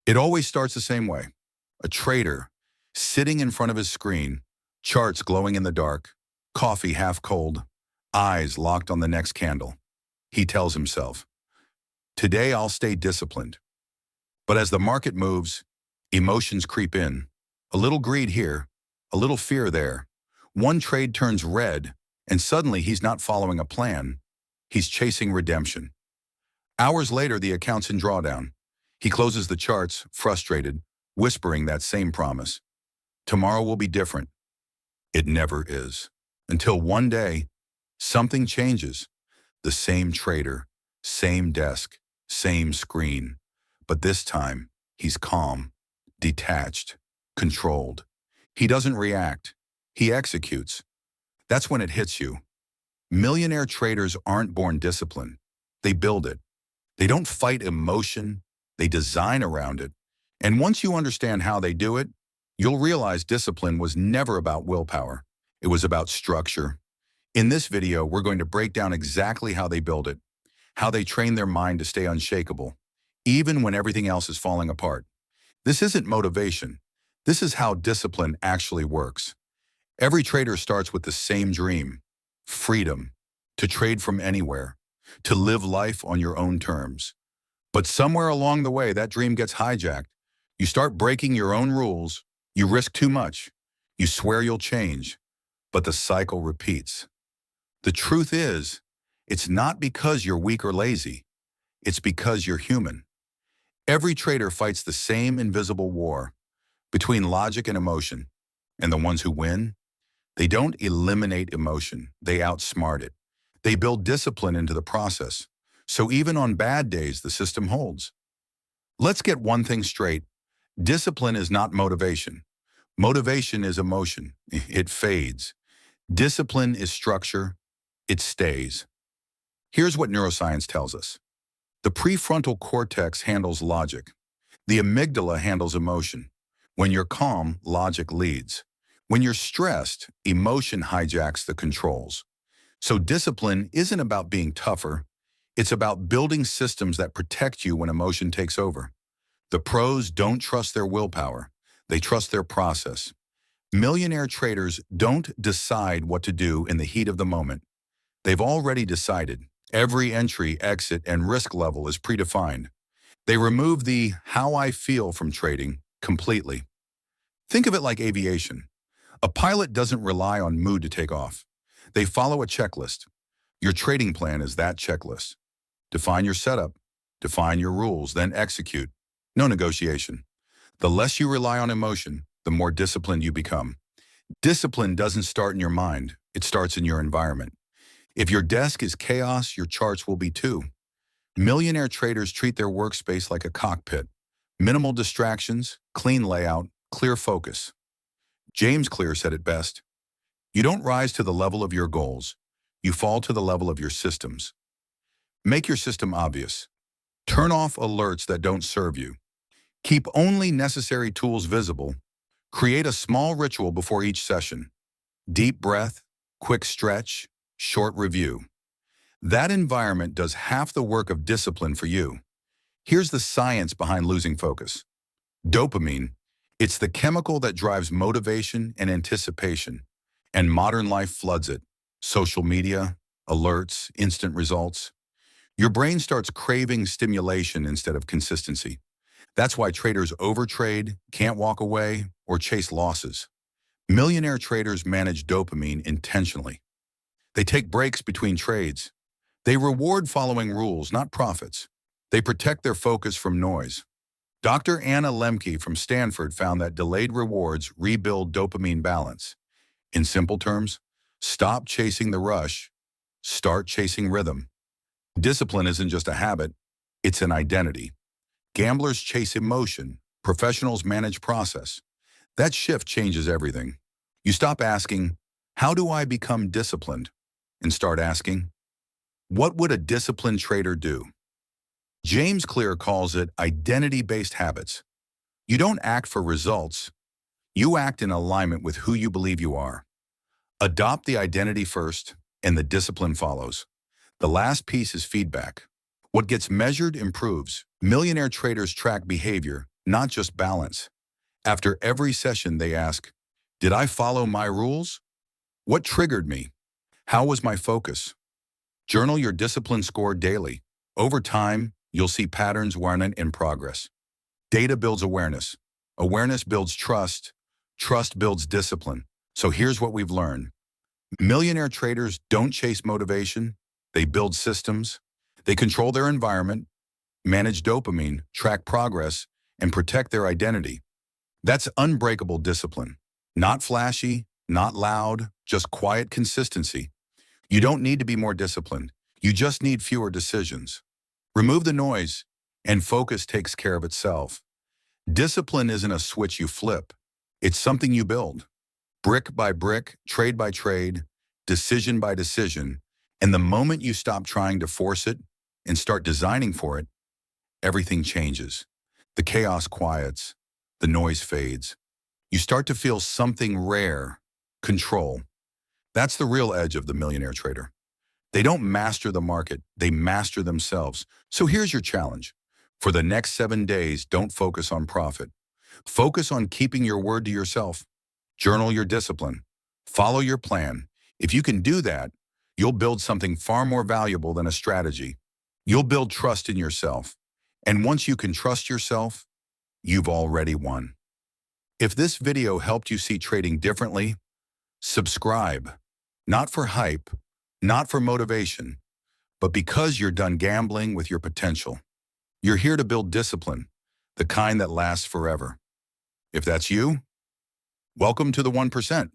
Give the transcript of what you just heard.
It always starts the same way. A trader sitting in front of his screen, charts glowing in the dark, coffee half cold, eyes locked on the next candle. He tells himself, "Today I'll stay disciplined." But as the market moves, emotions creep in. A little greed here, a little fear there. One trade turns red, and suddenly he's not following a plan. He's chasing redemption. Hours later, the account's in drawdown. He closes the charts, frustrated, whispering that same promise. Tomorrow will be different. It never is. Until one day, something changes. The same trader, same desk, same screen. But this time, he's calm, detached, controlled. He doesn't react. He executes. That's when it hits you. Millionaire traders aren't born disciplined. They build it. They don't fight emotion. They design around it. And once you understand how they do it, you'll realize discipline was never about willpower. It was about structure. In this video, we're going to break down exactly how they build it, how they train their mind to stay unshakable, even when everything else is falling apart. This isn't motivation. This is how discipline actually works. Every trader starts with the same dream: freedom, to trade from anywhere, to live life on your own terms. But somewhere along the way, that dream gets hijacked. You start breaking your own rules. You risk too much. You swear you'll change. But the cycle repeats. The truth is, it's not because you're weak or lazy. It's because you're human. Every trader fights the same invisible war between logic and emotion. And the ones who win, they don't eliminate emotion. They outsmart it. They build discipline into the process. So even on bad days, the system holds. Let's get one thing straight. Discipline is not motivation. Motivation is emotion. It fades. Discipline is structure. It stays. Here's what neuroscience tells us. The prefrontal cortex handles logic. The amygdala handles emotion. When you're calm, logic leads. When you're stressed, emotion hijacks the controls. So discipline isn't about being tougher. It's about building systems that protect you when emotion takes over. The pros don't trust their willpower. They trust their process. Millionaire traders don't decide what to do in the heat of the moment. They've already decided. Every entry, exit, and risk level is predefined. They remove the "how I feel" from trading completely. Think of it like aviation. A pilot doesn't rely on mood to take off. They follow a checklist. Your trading plan is that checklist. Define your setup, define your rules, then execute. No negotiation. The less you rely on emotion, the more disciplined you become. Discipline doesn't start in your mind. It starts in your environment. If your desk is chaos, your charts will be too. Millionaire traders treat their workspace like a cockpit. Minimal distractions, clean layout, clear focus. James Clear said it best. You don't rise to the level of your goals. You fall to the level of your systems. Make your system obvious. Turn off alerts that don't serve you. Keep only necessary tools visible. Create a small ritual before each session. Deep breath, quick stretch, short review. That environment does half the work of discipline for you. Here's the science behind losing focus. Dopamine. It's the chemical that drives motivation and anticipation, and modern life floods it. Social media, alerts, instant results. Your brain starts craving stimulation instead of consistency. That's why traders overtrade, can't walk away, or chase losses. Millionaire traders manage dopamine intentionally. They take breaks between trades. They reward following rules, not profits. They protect their focus from noise. Dr. Anna Lemke from Stanford found that delayed rewards rebuild dopamine balance. In simple terms, stop chasing the rush, start chasing rhythm. Discipline isn't just a habit, it's an identity. Gamblers chase emotion, professionals manage process. That shift changes everything. You stop asking, "How do I become disciplined?" and start asking, "What would a disciplined trader do?" James Clear calls it identity-based habits. You don't act for results. You act in alignment with who you believe you are. Adopt the identity first, and the discipline follows. The last piece is feedback. What gets measured improves. Millionaire traders track behavior, not just balance. After every session, they ask, did I follow my rules? What triggered me? How was my focus? Journal your discipline score daily. Over time, you'll see patterns warrant in progress. Data builds awareness. Awareness builds trust. Trust builds discipline. So here's what we've learned. Millionaire traders don't chase motivation. They build systems. They control their environment, manage dopamine, track progress, and protect their identity. That's unbreakable discipline. Not flashy, not loud, just quiet consistency. You don't need to be more disciplined. You just need fewer decisions. Remove the noise, and focus takes care of itself. Discipline isn't a switch you flip. It's something you build. Brick by brick, trade by trade, decision by decision. And the moment you stop trying to force it and start designing for it, everything changes. The chaos quiets. The noise fades. You start to feel something rare, control. That's the real edge of the millionaire trader. They don't master the market, they master themselves. So here's your challenge. For the next 7 days, don't focus on profit. Focus on keeping your word to yourself. Journal your discipline. Follow your plan. If you can do that, you'll build something far more valuable than a strategy. You'll build trust in yourself. And once you can trust yourself, you've already won. If this video helped you see trading differently, subscribe. Not for hype, not for motivation, but because you're done gambling with your potential. You're here to build discipline, the kind that lasts forever. If that's you, welcome to the 1%.